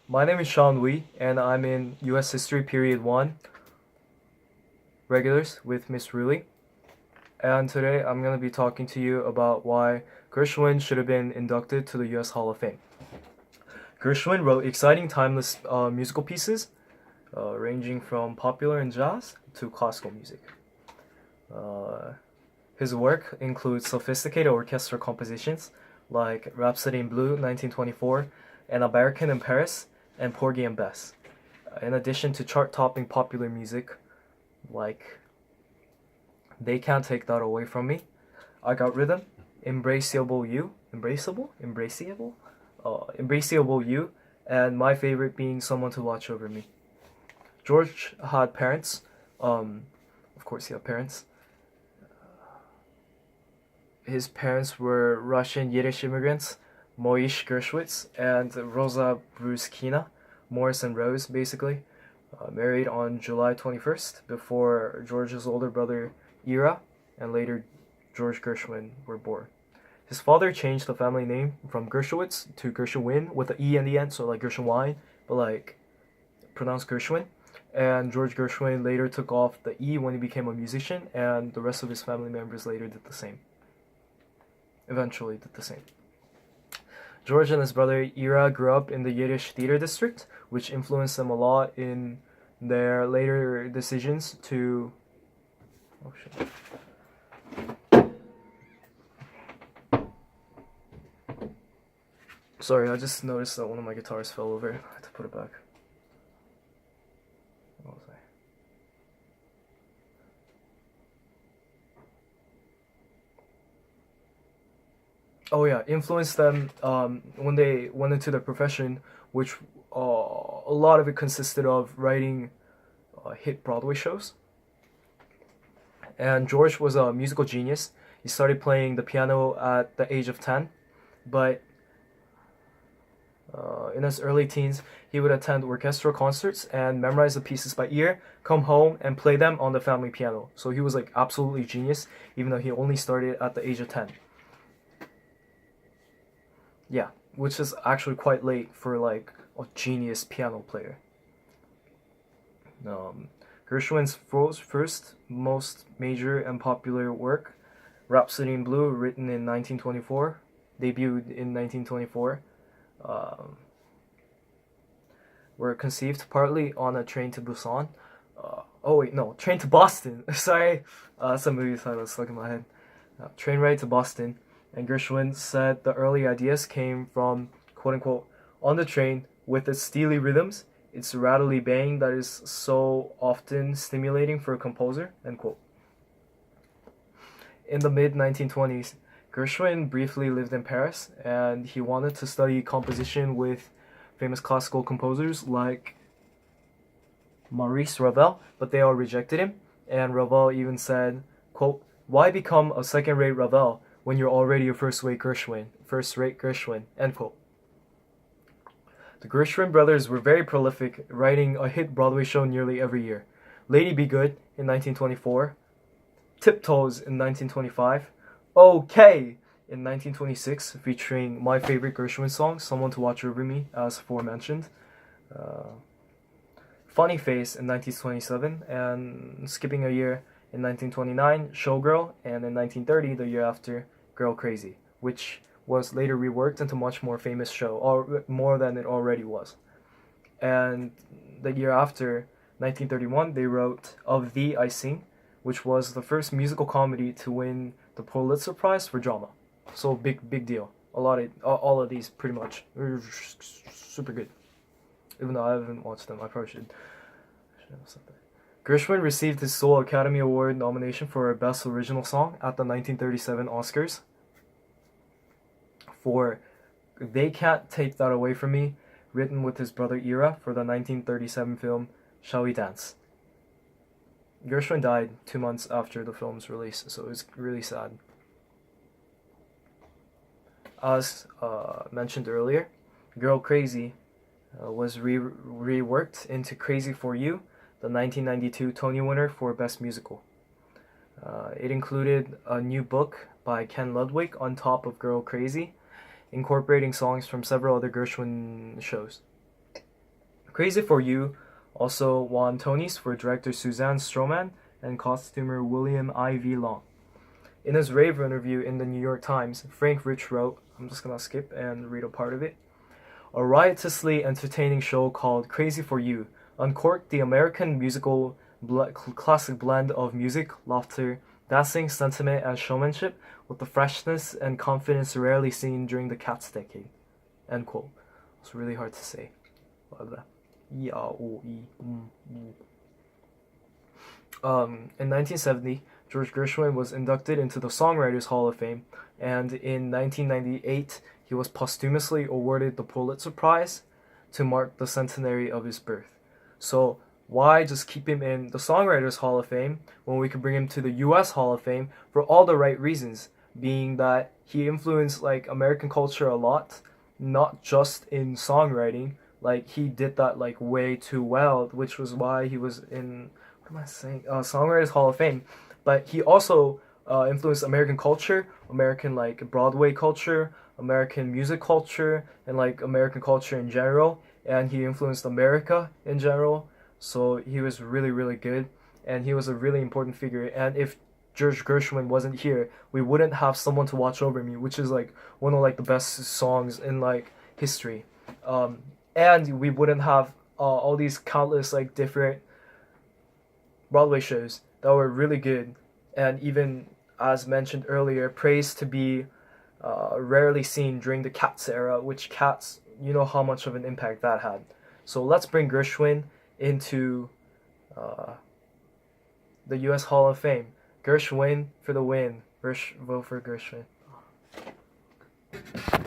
My name is Shawn Wui, and I'm in U.S. History Period 1 regulars with Miss Rulli. And today I'm going to be talking to you about why Gershwin should have been inducted to the U.S. Hall of Fame. Gershwin wrote exciting, timeless musical pieces, ranging from popular and jazz to classical music. His work includes sophisticated orchestral compositions like Rhapsody in Blue, 1924, and American in Paris, and Porgy and Bess, in addition to chart-topping popular music like They Can't Take That Away From Me, I Got Rhythm, Embraceable You, Embraceable You, and my favorite being Someone to Watch Over Me. George had parents, of course he had parents. His parents were Russian Yiddish immigrants, Moish Gershwitz and Rosa Bruskina, Morris and Rose, basically, married on July 21st before George's older brother Ira and later George Gershwin were born. His father changed the family name from Gershwitz to Gershwin with an E in the end, so like Gershwin, but like pronounced Gershwin. And George Gershwin later took off the E when he became a musician, and the rest of his family members later did the same. Eventually did the same. George and his brother Ira grew up in the Yiddish theater district, which influenced them a lot in their later decisions to... Oh shit. Sorry, I just noticed that one of my guitars fell over. I had to put it back. What was I? Oh yeah, influenced them when they went into their profession, which a lot of it consisted of writing hit Broadway shows. And George was a musical genius. He started playing the piano at the age of 10, but in his early teens, he would attend orchestral concerts and memorize the pieces by ear, come home and play them on the family piano. So he was like absolutely genius, even though he only started at the age of 10. Yeah, which is actually quite late for like a genius piano player. Gershwin's first most major and popular work, Rhapsody in Blue, written in 1924, debuted in 1924, were conceived partly on a train to Busan. Train to Boston. Sorry, some movie title stuck in my head. Train ride to Boston. And Gershwin said the early ideas came from, quote-unquote, on the train with its steely rhythms, its rattly bang that is so often stimulating for a composer, end quote. In the mid-1920s, Gershwin briefly lived in Paris, and he wanted to study composition with famous classical composers like Maurice Ravel, but they all rejected him, and Ravel even said, quote, "Why become a second-rate Ravel when you're already a first-rate Gershwin, end quote. The Gershwin brothers were very prolific, writing a hit Broadway show nearly every year. Lady Be Good in 1924, Tiptoes in 1925, OK in 1926, featuring my favorite Gershwin song, Someone to Watch Over Me, as aforementioned. Funny Face in 1927, and skipping a year, in 1929, Showgirl, and in 1930, the year after, Girl Crazy, which was later reworked into a much more famous show, or more than it already was. And the year after, 1931, they wrote Of Thee I Sing, which was the first musical comedy to win the Pulitzer Prize for drama. So big deal. All of these pretty much super good. Even though I haven't watched them, I probably should have said that. Gershwin received his sole Academy Award nomination for Best Original Song at the 1937 Oscars for They Can't Take That Away From Me, written with his brother Ira for the 1937 film Shall We Dance. Gershwin died 2 months after the film's release, so it was really sad. As mentioned earlier, Girl Crazy was reworked into Crazy For You, the 1992 Tony winner for Best Musical. It included a new book by Ken Ludwig on top of Girl Crazy, incorporating songs from several other Gershwin shows. Crazy for You also won Tonys for director Suzanne Stroman and costumer William Ivy Long. In his rave interview in the New York Times, Frank Rich wrote, I'm just gonna skip and read a part of it. A riotously entertaining show called Crazy for You uncorked the American musical classic blend of music, laughter, dancing, sentiment, and showmanship with the freshness and confidence rarely seen during the Cats decade. End quote. It's really hard to say. In 1970, George Gershwin was inducted into the Songwriters Hall of Fame, and in 1998, he was posthumously awarded the Pulitzer Prize to mark the centenary of his birth. So why just keep him in the Songwriters Hall of Fame when we could bring him to the US Hall of Fame for all the right reasons, being that he influenced like American culture a lot, not just in songwriting. Like he did that like way too well, which was why he was in Songwriters Hall of Fame. But he also influenced American culture, American like Broadway culture, American music culture, and like American culture in general. And he influenced America in general. So he was really, really good, and he was a really important figure. And if George Gershwin wasn't here, we wouldn't have Someone to Watch Over Me, which is like one of like the best songs in like history. And we wouldn't have all these countless like different Broadway shows that were really good, and even as mentioned earlier, praised to be rarely seen during the Cats era, which Cats, you know how much of an impact that had. So let's bring Gershwin into the U.S. Hall of Fame. Gershwin for the win. Vote for Gershwin.